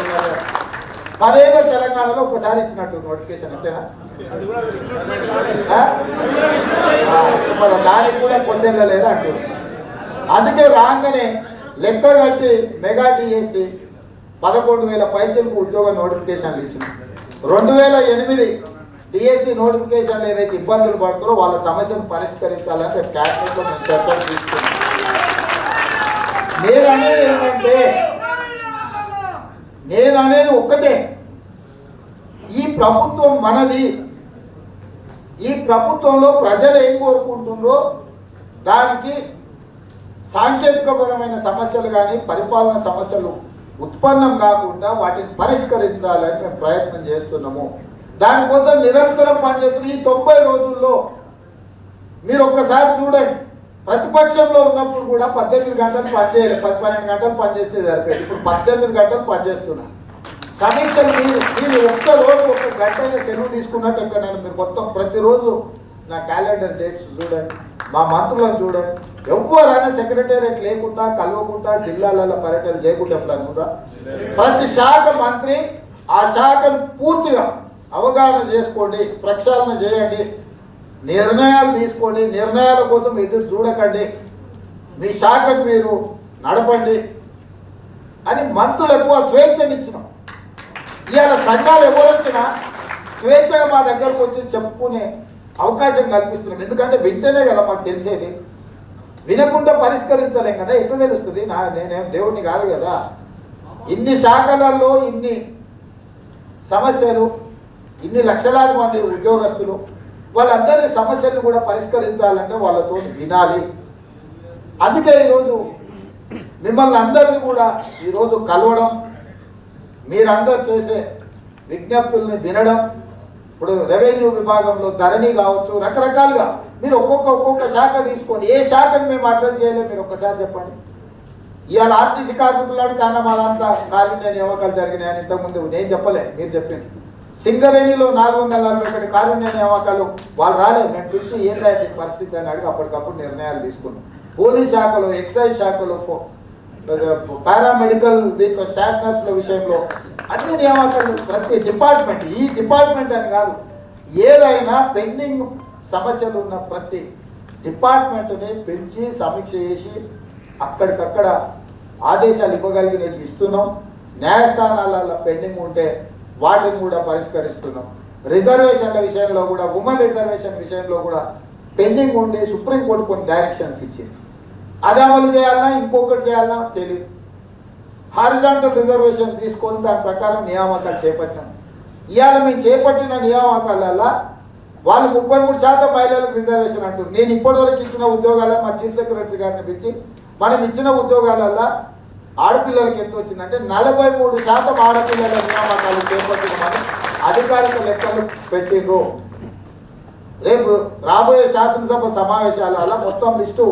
10 ఏళ్ళ తెలంగాణలో ఒకసారి ఇచ్చినట్టు నోటిఫికేషన్, అంతేనా? మరి దానికి కూడా క్వశ్చన్లు లేదా అంటారు. అందుకే రాగానే లెక్క కట్టి మెగా డిఎస్సి 11,000 పైచలకు ఉద్యోగ నోటిఫికేషన్లు ఇచ్చింది. 2008 డిఎస్సి నోటిఫికేషన్లు ఏదైతే ఇబ్బందులు పడుతున్నారో వాళ్ళ సమస్యను పరిష్కరించాలని రేపు క్యాబినెట్లో మేము చర్చలు తీసుకున్నాం. నేను అనేది ఒక్కటే, ఈ ప్రభుత్వం మనది. ఈ ప్రభుత్వంలో ప్రజలు ఏం కోరుకుంటుందో దానికి సాంకేతికపరమైన సమస్యలు కానీ పరిపాలన సమస్యలు ఉత్పన్నం కాకుండా వాటిని పరిష్కరించాలని మేము ప్రయత్నం చేస్తున్నాము. దానికోసం నిరంతరం పనిచేస్తున్న ఈ 90 రోజుల్లో మీరు ఒక్కసారి చూడండి, ప్రతిపక్షంలో ఉన్నప్పుడు కూడా 18 గంటలు పనిచేయాలి, 10-12 గంటలు పనిచేస్తే సరిపోయింది. ఇప్పుడు 18 గంటలు పనిచేస్తున్నా. సమీక్షలు మీరు ఒక్క రోజు 1 గంట సెలవు తీసుకున్నట్టు ఎక్కడైనా మీరు మొత్తం ప్రతిరోజు నా క్యాలెండర్ డేట్స్ చూడండి, మా మంత్రులను చూడండి. ఎవరైనా సెక్రటేరియట్ లేకుండా కలవకుండా జిల్లాలలో పర్యటన చేయకుండా ఎప్పుడనుకుంటా ప్రతి శాఖ మంత్రి ఆ శాఖను పూర్తిగా అవగాహన చేసుకోండి, ప్రక్షాళన చేయండి, నిర్ణయాలు తీసుకోండి, నిర్ణయాల కోసం ఎదురు చూడకండి, మీ శాఖను మీరు నడపండి అని మంత్రులకు ఆ స్వేచ్ఛనిచ్చినాం. ఇవాళ సంఘాలు ఎవరు వచ్చినా స్వేచ్ఛగా మా దగ్గరకు వచ్చి చెప్పుకునే అవకాశం కల్పిస్తున్నాం. ఎందుకంటే వింటేనే కదా మాకు తెలిసేది, వినకుండా పరిష్కరించలేం కదా, ఎట్లా తెలుస్తుంది? నేనేం దేవుడిని కాదు కదా. ఇన్ని శాఖలలో ఇన్ని సమస్యలు, ఇన్ని లక్షలాది మంది ఉద్యోగస్తులు, వాళ్ళందరి సమస్యలను కూడా పరిష్కరించాలంటే వాళ్ళతో వినాలి. అందుకే ఈరోజు మిమ్మల్ని అందరినీ కూడా ఈరోజు కలవడం, మీరందరూ చేసే విజ్ఞప్తుల్ని వినడం. ఇప్పుడు రెవెన్యూ విభాగంలో ధరణి కావచ్చు, రకరకాలుగా మీరు ఒక్కొక్క శాఖ తీసుకోండి. ఏ శాఖను మేము అడ్రస్ చేయలేము మీరు ఒక్కసారి చెప్పండి. ఇవాళ ఆర్టీసీ కార్మికులు అడిగితే అన్న మా దాంట్లో కారుణ్య నియామకాలు జరిగినాయని ఇంతకుముందు నేను చెప్పలే, మీరు చెప్పింది. సింగరేణిలో 441 కారుణ్య నియామకాలు వాళ్ళు రాలేదు, మేము పిలిచి ఏంటంటే పరిస్థితి అని అడిగి అప్పటికప్పుడు నిర్ణయాలు తీసుకున్నాం. పోలీస్ శాఖలో, ఎక్సైజ్ శాఖలో, పారామెడికల్ దీంట్లో స్టాఫ్ నర్సుల విషయంలో అన్ని నియామకాలు ప్రతి డిపార్ట్మెంట్, ఈ డిపార్ట్మెంట్ అని కాదు, ఏదైనా పెండింగ్ సమస్యలు ఉన్న ప్రతి డిపార్ట్మెంట్ని పెంచి సమీక్ష చేసి అక్కడికక్కడ ఆదేశాలు ఇవ్వగలిగినట్టు ఇస్తున్నాం. న్యాయస్థానాలలో పెండింగ్ ఉంటే వాటిని కూడా పరిష్కరిస్తున్నాం. రిజర్వేషన్ల విషయంలో కూడా, ఉమెన్ రిజర్వేషన్ విషయంలో కూడా పెండింగ్ ఉండి సుప్రీంకోర్టు కొన్ని డైరెక్షన్స్ ఇచ్చింది. అది అమలు చేయాలన్నా ఇంకొకటి చేయాలన్నా తెలియదు. హారిజాంటల్ రిజర్వేషన్ తీసుకొని దాని ప్రకారం నియామకాలు చేపట్టినాం. ఇవాళ మేము చేపట్టిన నియామకాలలో వాళ్ళు 33% మహిళలకు రిజర్వేషన్ అంటారు. నేను ఇప్పటివరకు ఇచ్చిన ఉద్యోగాలను మా చీఫ్ సెక్రటరీ గారిని పిలిచి మనం ఇచ్చిన ఉద్యోగాలలో ఆడపిల్లలకి ఎంత వచ్చిందంటే 43% ఆడపిల్లల నియామకాలు చేపట్టినామని అధికారిక లెక్కలు పెట్టిండ్రు. రేపు రాబోయే శాసనసభ సమావేశాలలో మొత్తం లిస్టు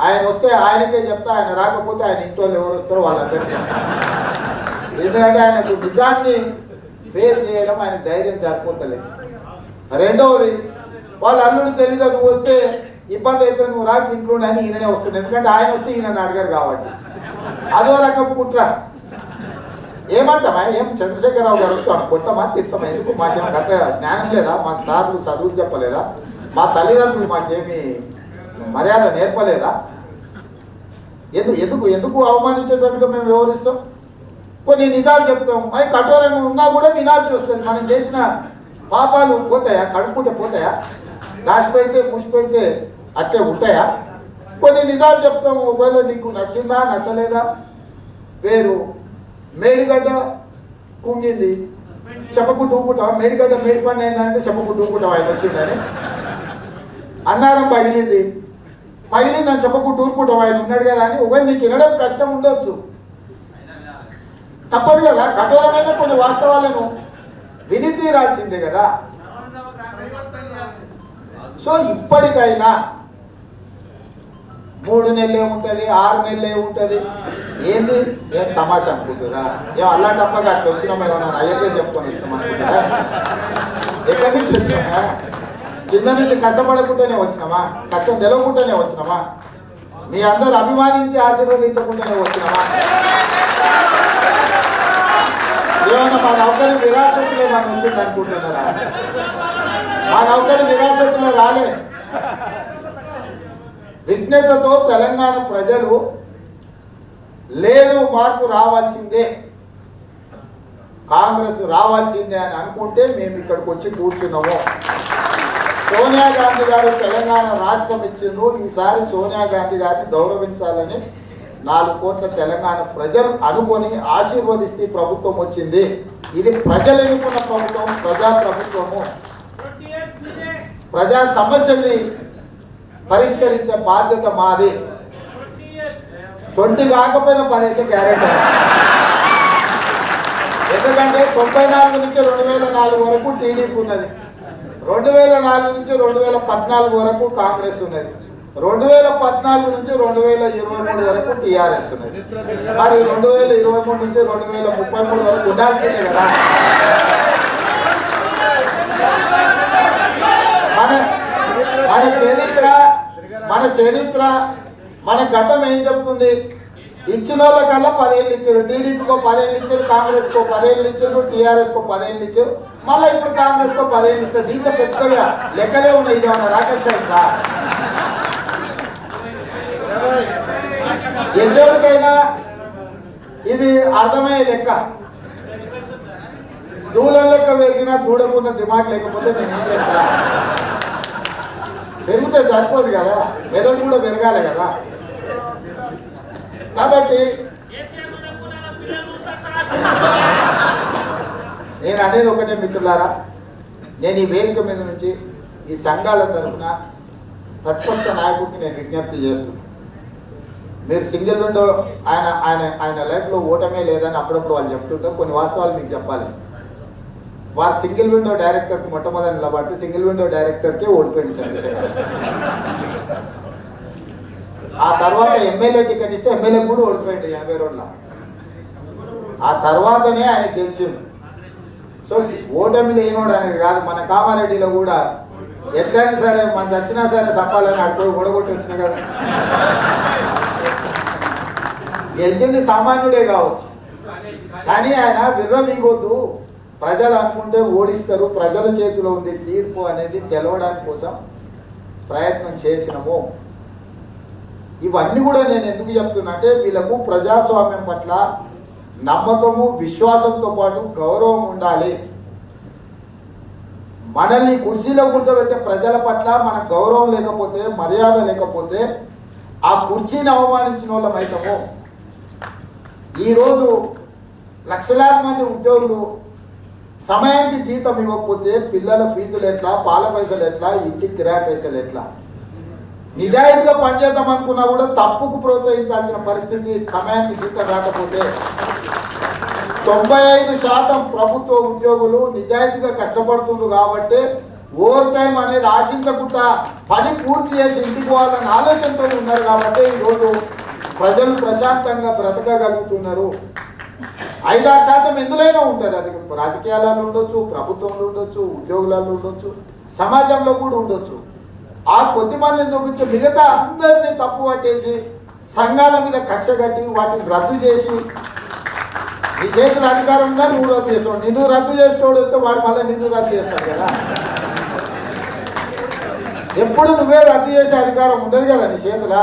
ఆయన వస్తే ఆయనకే చెప్తా, ఆయన రాకపోతే ఆయన ఇంట్లో ఎవరు వస్తారో వాళ్ళందరికీ. ఎందుకంటే ఆయనకు నిజాన్ని ఫేస్ చేయడం ఆయన ధైర్యం సరిపోతలేదు. రెండవది, వాళ్ళ అల్లుడు తెలీదు నువ్వు వస్తే ఇబ్బంది అయితే నువ్వు రాక ఇంట్లో అని ఈయననే వస్తుంది. ఎందుకంటే ఆయన వస్తే ఈయన అడిగారు కాబట్టి. అదో రకం కుట్ర. ఏమంటామా? ఏం చంద్రశేఖరరావు గారు వస్తాను కొట్టమా తిట్టమా? ఎందుకు మాకేం కథ జ్ఞానం లేదా? మాకు సార్లు చదువులు చెప్పలేదా? మా తల్లిదండ్రులు మాకేమి మర్యాద నేర్పలేదా? ఎందుకు ఎందుకు అవమానించేటట్టుగా మేము వ్యవహరిస్తాం? కొన్ని నిజాలు చెప్తాం. అవి కఠోరంగా ఉన్నా కూడా వినాల్సి వస్తుంది. మనం చేసిన పాపాలు పోతాయా? కడుపుకుంటే పోతాయా? దాచిపెడితే మూసిపెడితే అట్టే ఉంటాయా? కొన్ని నిజాలు చెప్తాము. ఒకవేళ నీకు నచ్చిందా నచ్చలేదా వేరు. మేడిగడ్డ కుంగింది, చెప్పకుంటూ ఊపుటావా? మేడిగడ్డ మేడిపండు అయిందంటే చెప్పకుంటూ ఊపుటావా ఆయన వచ్చిందని. అన్నారం పగిలిందని చెప్పకుంటూ ఊరుకుంటావా ఆయన ఉన్నాడు కదా అని. ఒకవేళ నీకు వినడం కష్టం ఉండొచ్చు, తప్పదు కదా. కఠోరమైన కొన్ని వాస్తవాలను విని తీరాల్సిందే కదా. సో ఇప్పటికైనా 3 నెలలే ఉంటుంది, 6 నెలలే ఉంటుంది. ఏంది ఏం తమాషా అనుకుంటురా? ఏం అల్లా తప్పగా అట్లా వచ్చినామా? ఏమన్నా అయ్యే చెప్పుకొని వచ్చినాం అనుకుంటురా? ఎక్కడి నుంచి వచ్చినామా? కింద నుంచి కష్టపడకుండానే వచ్చినామా? కష్టం తెలవకుండానే వచ్చినామా? మీ అందరు అభిమానించి ఆశీర్వదించకుండానే వచ్చినామా? ఏమన్నా మా నౌకరి విరాసతులే మనం వచ్చింది అనుకుంటున్నారా? మా నౌకరి విరాసతులే రాలే. విజ్ఞతతో తెలంగాణ ప్రజలు లేదు మార్పు రావాల్సిందే, కాంగ్రెస్ రావాల్సిందే అని అనుకుంటే మేము ఇక్కడికి వచ్చి కూర్చున్నాము. సోనియా గాంధీ గారు తెలంగాణ రాష్ట్రం ఇచ్చిండ్రు. ఈసారి సోనియా గాంధీ గారిని గౌరవించాలని 4 కోట్ల తెలంగాణ ప్రజలు అనుకొని ఆశీర్వదిస్తే ప్రభుత్వం వచ్చింది. ఇది ప్రజలు ఎన్నుకున్న ప్రభుత్వం, ప్రజా ప్రభుత్వము. ప్రజా సమస్యల్ని పరిష్కరించే బాధ్యత మాది. 20 కాకపోయినా 10 అయితే గ్యారెంటీ. ఎందుకంటే 94 నుంచి 2004 వరకు టీడీపీ ఉన్నది, 2004 నుంచి 2014 వరకు కాంగ్రెస్ ఉన్నది, 2014 నుంచి 2023 వరకు టీఆర్ఎస్ ఉన్నది. మరి 2023 నుంచి 2033 వరకు ఉండాల్సిందే కదా. మన చరిత్ర మన గతం ఏం చెప్తుంది? ఇచ్చిన వాళ్ళకల్లా 10 ఏళ్ళు ఇచ్చారు. టీడీపీకో 10 ఏళ్ళు ఇచ్చారు, కాంగ్రెస్కో 10 ఏళ్ళు ఇచ్చారు, టీఆర్ఎస్కో 10 ఏళ్ళు ఇచ్చారు. మళ్ళీ ఇప్పుడు కాంగ్రెస్కో 10 ఏళ్ళు ఇస్తారు. దీంట్లో పెద్దగా లెక్కలే ఉన్నాయి. ఇది ఏమన్నా రాకెట్ సైన్సా? ఎన్నోరికైనా ఇది అర్థమయ్యే లెక్క. దూలం లెక్క పెరిగినా దూడకున్న దిమాగ్ లేకపోతే నేను ఏం చేస్తా? పెరిగితే సరిపోదు కదా, మెదడు కూడా పెరగాలి కదా. కాబట్టి నేను అనేది ఒకటే మిత్రులారా, నేను ఈ వేదిక మీద నుంచి ఈ సంఘాల తరఫున ప్రతిపక్ష నాయకుడికి నేను విజ్ఞప్తి చేస్తున్నాను. మీరు సింగిల్ విండో ఆయన లైఫ్లో ఓటమే లేదని అప్పుడప్పుడు వాళ్ళు చెప్తుంటారు. కొన్ని వాస్తవాలు మీకు చెప్పాలి. వారు సింగిల్ విండో డైరెక్టర్కి మొట్టమొదటి నిలబడితే సింగిల్ విండో డైరెక్టర్కే ఓడిపోయింది చంద్రశేఖర్. ఆ తర్వాత ఎమ్మెల్యే టికెట్ ఇస్తే ఎమ్మెల్యే కూడా ఓడిపోయింది 80 రోజుల. ఆ తర్వాతనే ఆయన గెలిచింది. సో ఓటమి లేనోడు అనేది కాదు. మన కామారెడ్డిలో కూడా ఎట్లయినా సరే మన చచ్చినా సరే సంపాలని అడుగు ఓడగొట్టి వచ్చిన కదా. గెలిచింది సామాన్యుడే కావచ్చు, కానీ ఆయన విర్రవీగొద్దు. ప్రజలు అనుకుంటే ఓడిస్తారు, ప్రజల చేతిలో ఉంది తీర్పు అనేది తెలవడానికి కోసం ప్రయత్నం చేసినాము. ఇవన్నీ కూడా నేను ఎందుకు చెప్తున్నా అంటే వీళ్ళకు ప్రజాస్వామ్యం పట్ల నమ్మకము విశ్వాసంతో పాటు గౌరవం ఉండాలి. మనల్ని కుర్చీలో కూర్చోబెట్టే ప్రజల పట్ల మన గౌరవం లేకపోతే మర్యాద లేకపోతే ఆ కుర్చీని అవమానించిన వాళ్ళం అవుతాము. ఈరోజు లక్షలాది మంది ఉద్యోగులు సమయానికి జీతం ఇవ్వకపోతే పిల్లల ఫీజులు ఎట్లా, పాల పైసలు ఎట్లా, ఇంటి కిరాయి పైసలు ఎట్లా? నిజాయితీగా పనిచేద్దాం అనుకున్నా కూడా తప్పుకు ప్రోత్సహించాల్సిన పరిస్థితి. సమయానికి జీతం రాకపోతే 95% ప్రభుత్వ ఉద్యోగులు నిజాయితీగా కష్టపడుతున్నారు కాబట్టి ఓవర్ టైం అనేది ఆశించకుండా పని పూర్తి చేసి ఇంటికి పోవాలని ఆలోచనతో ఉన్నారు కాబట్టి ఈరోజు ప్రజలు ప్రశాంతంగా బ్రతకగలుగుతున్నారు. 5-6% ఎందులోనైనా ఉంటారు. అది రాజకీయాలలో ఉండొచ్చు, ప్రభుత్వంలో ఉండొచ్చు, ఉద్యోగులలో ఉండొచ్చు, సమాజంలో కూడా ఉండొచ్చు. ఆ కొద్ది మందిని చూపించి మిగతా అందరినీ తప్పు పట్టేసి సంఘాల మీద కక్ష కట్టి వాటిని రద్దు చేసి నీ చేతుల అధికారం ఉందా నువ్వు రద్దు చేస్తావు, నిన్ను రద్దు చేసేవాడు వస్తే వాడు మళ్ళీ నిన్ను రద్దు చేస్తాడు కదా. ఎప్పుడు నువ్వే రద్దు చేసే అధికారం ఉండదు కదా నీ చేతుల.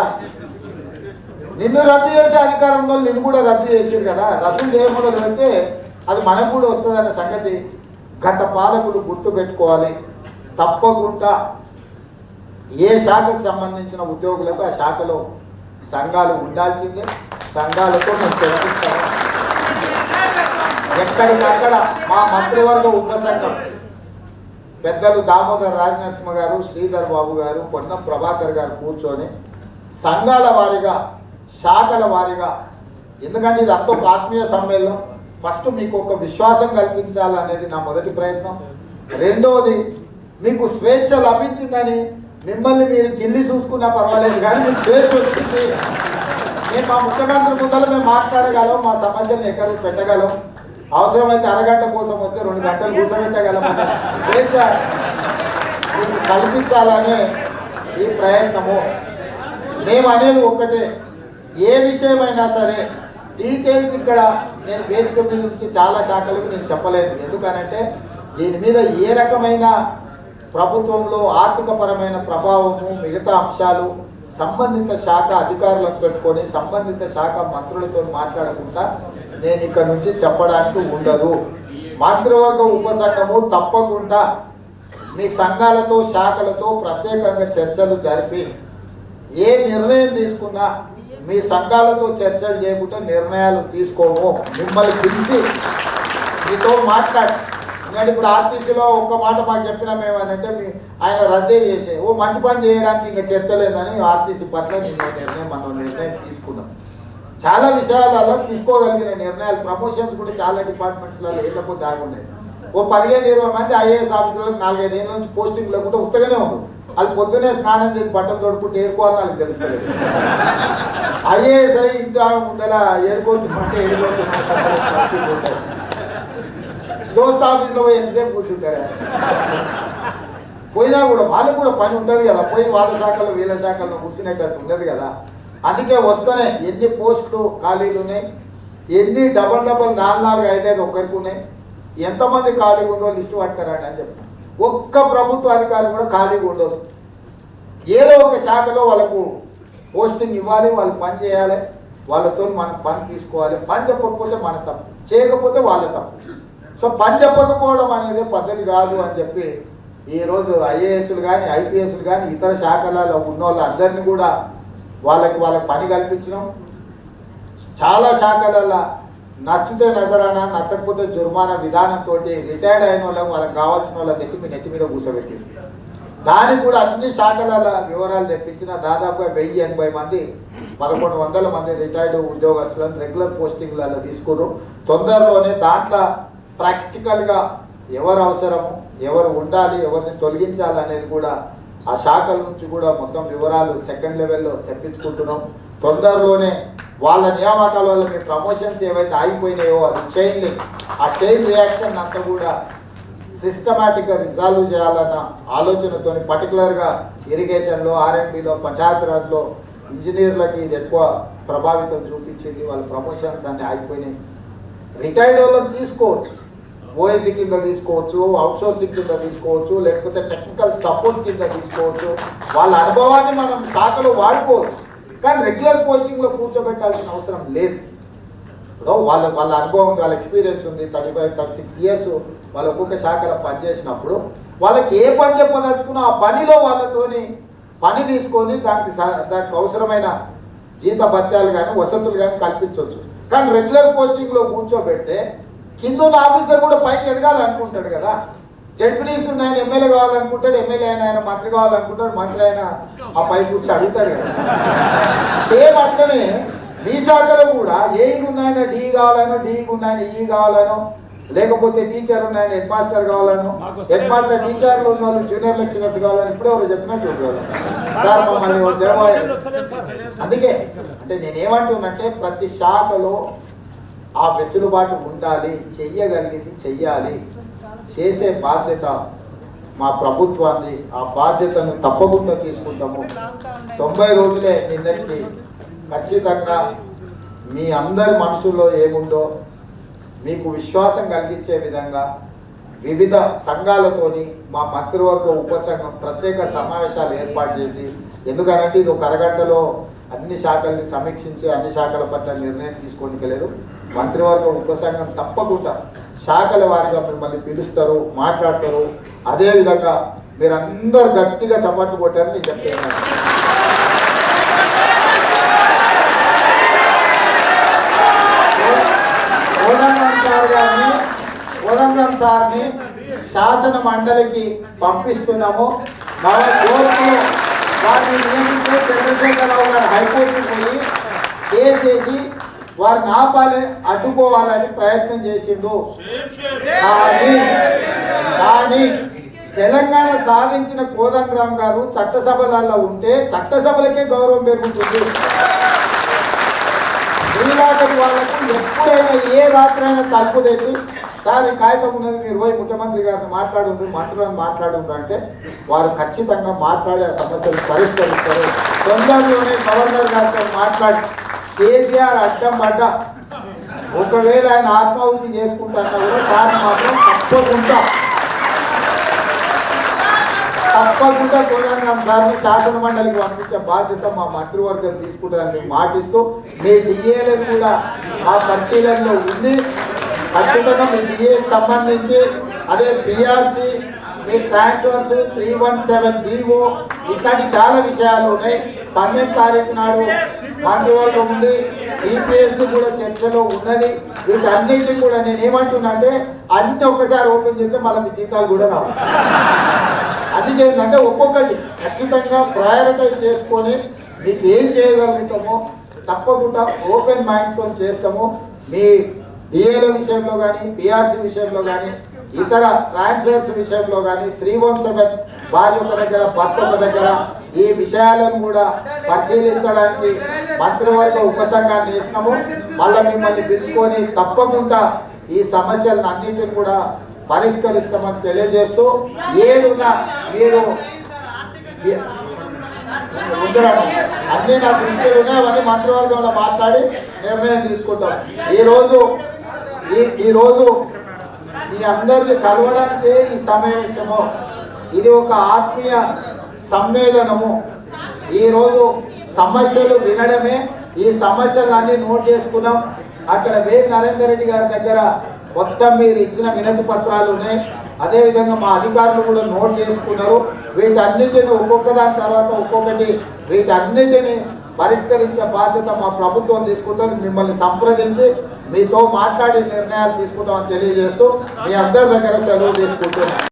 నిన్ను రద్దు చేసే అధికారంలో నిన్ను కూడా రద్దు చేసారు కదా. రద్దు చేయకుండా వెళ్తే అది మనకు కూడా వస్తుందన్న సంగతి గత పాలకులు గుర్తు పెట్టుకోవాలి. తప్పకుండా ఏ శాఖకు సంబంధించిన ఉద్యోగులకు ఆ శాఖలో సంఘాలు ఉండాల్సిందే. సంఘాలతో మేము చర్చిస్తాము. ఎక్కడికక్కడ మా మంత్రివర్గ ఉపసంఘం పెద్దలు దామోదర్ రాజనరసింహ గారు, శ్రీధర్ బాబు గారు, పొన్నం ప్రభాకర్ గారు కూర్చొని సంఘాల వారీగా, శాఖల వారీగా, ఎందుకంటే ఇది అంత ఆత్మీయ సమ్మేళనం. ఫస్ట్ మీకు ఒక విశ్వాసం కల్పించాలనేది నా మొదటి ప్రయత్నం. రెండవది, మీకు స్వేచ్ఛ లభించిందని మిమ్మల్ని మీరు గిల్లి చూసుకున్నా పర్వాలేదు కానీ మీకు స్వేచ్ఛ వచ్చింది. మేము మా ముఖ్యమంత్రి ముందర మేము మాట్లాడగలం, మా సమస్యలను ఎక్కడ పెట్టగలం, అవసరమైతే అరగంట కోసం వస్తే 2 గంటలు కూర్చోబెట్టగలం. స్వేచ్ఛ మీకు కల్పించాలనే ఈ ప్రయత్నము. మేము అనేది ఒక్కటే, ఏ విషయమైనా సరే డీటెయిల్స్ ఇక్కడ నేను వేదిక మీద నుంచి చాలా శాఖలకు నేను చెప్పలేను. ఎందుకనంటే దీని మీద ఏ రకమైన ప్రభుత్వంలో ఆర్థికపరమైన ప్రభావము, మిగతా అంశాలు సంబంధిత శాఖ అధికారులను పెట్టుకొని సంబంధిత శాఖ మంత్రులతో మాట్లాడకుండా నేను ఇక్కడ నుంచి చెప్పడానికి ఉండదు. మంత్రివర్గ ఉపసంఘము తప్పకుండా మీ సంఘాలతో, శాఖలతో ప్రత్యేకంగా చర్చలు జరిపి ఏ నిర్ణయం తీసుకున్నా మీ సంఘాలతో చర్చలు చేయకుండా నిర్ణయాలు తీసుకోము. మిమ్మల్ని పిలిచి మీతో మాట్లాడి, ఎందుకంటే ఇప్పుడు ఆర్టీసీలో ఒక్క మాట మాకు చెప్పినా మేమనంటే ఆయన రద్దే చేసే మంచి పని చేయడానికి ఇంకా చర్చ లేదని ఆర్టీసీ పట్ల మనం నిర్ణయం తీసుకున్నాం. చాలా విషయాలలో తీసుకోగలిగిన నిర్ణయాలు, ప్రమోషన్స్ కూడా చాలా డిపార్ట్మెంట్స్లలో వెళ్ళకపోతే ఆగున్నాయి. 15-20 మంది ఐఏఎస్ ఆఫీసర్లకు 4-5 ఏళ్ళ నుంచి పోస్టింగ్ లేకుండా ఉత్తగానే ఉంది. వాళ్ళు పొద్దునే స్నానం చేసి బట్టలు తోడుకుంటే ఏడుకోవాలని వాళ్ళకి తెలుస్తలేదు. ఐఏఎస్ అయి ఇంటి ముందర ఏడుకోతుంటే ఏడుకోతుంది. దోస్త్ ఆఫీస్లో పోయి ఎంతసేపు కూర్చుంటారా? పోయినా కూడా వాళ్ళకు కూడా పని ఉంటుంది కదా, పోయి వాళ్ళ శాఖలో వీళ్ళ శాఖల్లో కూర్చునేటట్టు ఉండదు కదా. అందుకే వస్తేనే ఎన్ని పోస్టులు ఖాళీలు ఉన్నాయి, ఎన్ని డబల్ 4-4, 5 ఒక్కరికి ఉన్నాయి, ఎంతమంది ఖాళీగా ఉండో లిస్టు పట్టుకురాండి అని చెప్పి. ఒక్క ప్రభుత్వ అధికారి కూడా ఖాళీగా ఉండదు. ఏదో ఒక శాఖలో వాళ్ళకు పోస్టింగ్ ఇవ్వాలి, వాళ్ళు పని చేయాలి, వాళ్ళతో మనం పని తీసుకోవాలి. పని చెప్పకపోతే మన తప్పు, చేయకపోతే వాళ్ళ తప్పు. సో పని చెప్పకపోవడం అనేది పద్ధతి కాదు అని చెప్పి ఈరోజు ఐఏఎస్లు కానీ, ఐపీఎస్లు కానీ, ఇతర శాఖలలో ఉన్న వాళ్ళందరినీ కూడా వాళ్ళకి పని కల్పించడం. చాలా శాఖలలో నచ్చితే నజరానా, నచ్చకపోతే జుర్మానా విధానంతో రిటైర్డ్ అయిన వాళ్ళకి కావాల్సిన వాళ్ళని తెచ్చి మీ నెత్తి మీద కూర్చోబెట్టింది. దానికి కూడా అన్ని శాఖల వివరాలు తెప్పించిన దాదాపుగా 1080 మంది 1100 మంది రిటైర్డ్ ఉద్యోగస్తులను రెగ్యులర్ పోస్టింగ్లలో తీసుకున్నారు. తొందరలోనే దాంట్లో ప్రాక్టికల్గా ఎవరు అవసరము, ఎవరు ఉండాలి, ఎవరిని తొలగించాలి అనేది కూడా ఆ శాఖల నుంచి కూడా మొత్తం వివరాలు సెకండ్ లెవెల్లో తెప్పించుకుంటున్నాం. తొందరలోనే వాళ్ళ నియామకాల వల్ల మీ ప్రమోషన్స్ ఏవైతే ఆగిపోయినాయో అది ఆ చైన్ రియాక్షన్ అంతా కూడా సిస్టమాటిక్గా రిజాల్వ్ చేయాలన్న ఆలోచనతో, పర్టికులర్గా ఇరిగేషన్లో, ఆర్ఎండ్బిలో, పంచాయతీరాజ్లో ఇంజనీర్లకి ఇది ఎక్కువ ప్రభావితం చూపించింది. వాళ్ళ ప్రమోషన్స్ అన్నీ ఆగిపోయినాయి. రిటైర్డ్ వాళ్ళని తీసుకోవచ్చు, ఓఎస్డి కింద తీసుకోవచ్చు, అవుట్సోర్సింగ్ కింద తీసుకోవచ్చు, లేకపోతే టెక్నికల్ సపోర్ట్ కింద తీసుకోవచ్చు. వాళ్ళ అనుభవాన్ని మనం శాఖలో వాడుకోవచ్చు, కానీ రెగ్యులర్ పోస్టింగ్లో కూర్చోబెట్టాల్సిన అవసరం లేదు. వాళ్ళ వాళ్ళ అనుభవం, వాళ్ళ ఎక్స్పీరియన్స్ ఉంది, 35-36 ఇయర్స్ వాళ్ళు ఒక్కొక్క శాఖలో పనిచేసినప్పుడు వాళ్ళకి ఏ పని చెప్పదలుచుకున్నా ఆ పనిలో వాళ్ళతోని పని తీసుకొని దానికి అవసరమైన జీత భత్యాలు కానీ వసతులు కానీ కల్పించవచ్చు. కానీ రెగ్యులర్ పోస్టింగ్లో కూర్చోబెడితే కింద ఉన్న ఆఫీసర్ కూడా పైకి ఎదగాలనుకుంటాడు కదా. జడ్పీటీసీ ఉన్న ఆయన ఎమ్మెల్యే కావాలనుకుంటాడు, ఎమ్మెల్యే అయిన ఆయన మంత్రి కావాలనుకుంటాడు, మంత్రి అయిన ఆ పై కూర్చి అడుగుతాడు కదా. సేమ్ అట్లనే మీ శాఖలో కూడా ఏఈకి ఉన్నాయన డి కావాలను, డికి ఉన్నాయన ఈ కావాలను, లేకపోతే టీచర్ ఉన్నాయన హెడ్ మాస్టర్ కావాలను, హెడ్ మాస్టర్ టీచర్లు ఉన్న వాళ్ళు జూనియర్ లెక్చరర్స్ కావాలని ఇప్పుడే వాళ్ళు చెప్పినట్టు సార్ మమ్మల్ని. అందుకే అంటే నేనేమంటున్నంటే ప్రతి శాఖలో ఆ వెసులుబాటు ఉండాలి, చెయ్యగలిగింది చెయ్యాలి, చేసే బాధ్యత మా ప్రభుత్వాన్ని. ఆ బాధ్యతను తప్పకుండా తీసుకుంటాము. 90 రోజులే నిన్నటికి ఖచ్చితంగా మీ అందరి మనసులో ఏముందో మీకు విశ్వాసం కలిగించే విధంగా వివిధ సంఘాలతోని మా మంత్రివర్గ ఉపసంఘం ప్రత్యేక సమావేశాలు ఏర్పాటు చేసి, ఎందుకనంటే ఇది ఒక అరగంటలో అన్ని శాఖల్ని సమీక్షించి అన్ని శాఖల పట్ల నిర్ణయం తీసుకోనికలేదు. మంత్రివర్గ ఉపసంఘం తప్పకుండా శాఖల వారిగా మిమ్మల్ని పిలుస్తారు, మాట్లాడతారు. అదేవిధంగా మీరందరూ గట్టిగా సపోర్ట్ కొట్టారని నేను చెప్తున్నాను. కోదండం సార్ని శాసన మండలికి పంపిస్తున్నాము. మన కోర్టులో వారిని నియమిస్తే చంద్రశేఖరరావు గారు హైకోర్టుకు పోయి కేసేసి వారిని ఆపాలి, అడ్డుకోవాలని ప్రయత్నం చేసిండు. కానీ తెలంగాణ సాధించిన కోదండరాం గారు చట్టసభలలో ఉంటే చట్టసభలకే గౌరవం పెరుగుతుంది. ఇలాంటి వాళ్ళకు ఎప్పుడైనా ఏ రాత్రైనా తలుపు తెచ్చి సార్ ఈ కాగితం ఉన్నది మీరు పోయి ముఖ్యమంత్రి గారిని మాట్లాడుండ్రు, మంత్రులను మాట్లాడుండ్రు అంటే వారు ఖచ్చితంగా మాట్లాడి ఆ సమస్యలు పరిష్కరిస్తారు. తొందరలోనే గవర్నర్ గారితో మాట్లాడి కేసీఆర్ అడ్డం పడ్డ ఒకవేళ ఆయన ఆత్మాహుతి చేసుకుంటాక కూడా సార్ మాత్రం తప్పకుండా కోదండం సార్ని శాసన మండలికి పంపించే బాధ్యత మా మంత్రివర్గం తీసుకుంటారని మాటిస్తూ మీ డిఏలకు కూడా మా పరిశీలనలో ఉంది. ఖచ్చితంగా మీ డిఏకి సంబంధించి అదే పిఆర్సి, మీ ట్రాన్స్ఫర్స్, 317 జీవో ఇట్లాంటి చాలా విషయాలు ఉన్నాయి. 12 తారీఖు నాడు మంత్రివర్గం ఉంది, సిపిఎస్ కూడా చర్చలో ఉన్నది. వీటన్నిటిని కూడా నేను ఏమంటున్నా అంటే అన్ని ఒక్కసారి ఓపెన్ చేస్తే మళ్ళీ మీ జీతాలు కూడా రావు. అది ఏంటంటే ఒక్కొక్కటి ఖచ్చితంగా ప్రయారిటైజ్ చేసుకొని మీకు ఏం చేయగలుగుతామో తప్పకుండా ఓపెన్ మైండ్తో చేస్తాము. మీ డిఏల విషయంలో కానీ, పిఆర్సి విషయంలో కానీ, ఇతర ట్రాన్స్ఫర్స్ విషయంలో కానీ, 317 భార్య ఒక దగ్గర భర్త ఒక దగ్గర ఈ విషయాలను కూడా పరిశీలించడానికి మంత్రివర్గ ఉపసంఘాన్ని వేసినాము. మళ్ళీ మిమ్మల్ని పిలుచుకొని తప్పకుండా ఈ సమస్యలను అన్నింటిని కూడా పరిష్కరిస్తామని తెలియజేస్తూ, ఏదున్నా మీరు అన్నీ నా దృష్టిలో ఉన్నాయి, అవన్నీ మంత్రివర్గంలో మాట్లాడి నిర్ణయం తీసుకుంటాం. ఈరోజు మీ అందరినీ కలవడానికే ఈ సమావేశము. ఇది ఒక ఆత్మీయ సమ్మేళనము. ఈరోజు సమస్యలు వినడమే, ఈ సమస్యలన్నీ నోట్ చేసుకున్నాం. అక్కడ వేవి నరేందర్ రెడ్డి గారి దగ్గర మొత్తం మీరు ఇచ్చిన వినతి పత్రాలు ఉన్నాయి. అదేవిధంగా మా అధికారులు కూడా నోట్ చేసుకున్నారు. వీటన్నిటిని ఒక్కొక్క దాని తర్వాత ఒక్కొక్కటి వీటన్నిటిని పరిష్కరించే బాధ్యత మా ప్రభుత్వం తీసుకుంటుంది. మిమ్మల్ని సంప్రదించి మీతో మాట్లాడి నిర్ణయాలు తీసుకుంటామని తెలియజేస్తూ మీ అందరి దగ్గర సెలవు తీసుకుంటున్నాం.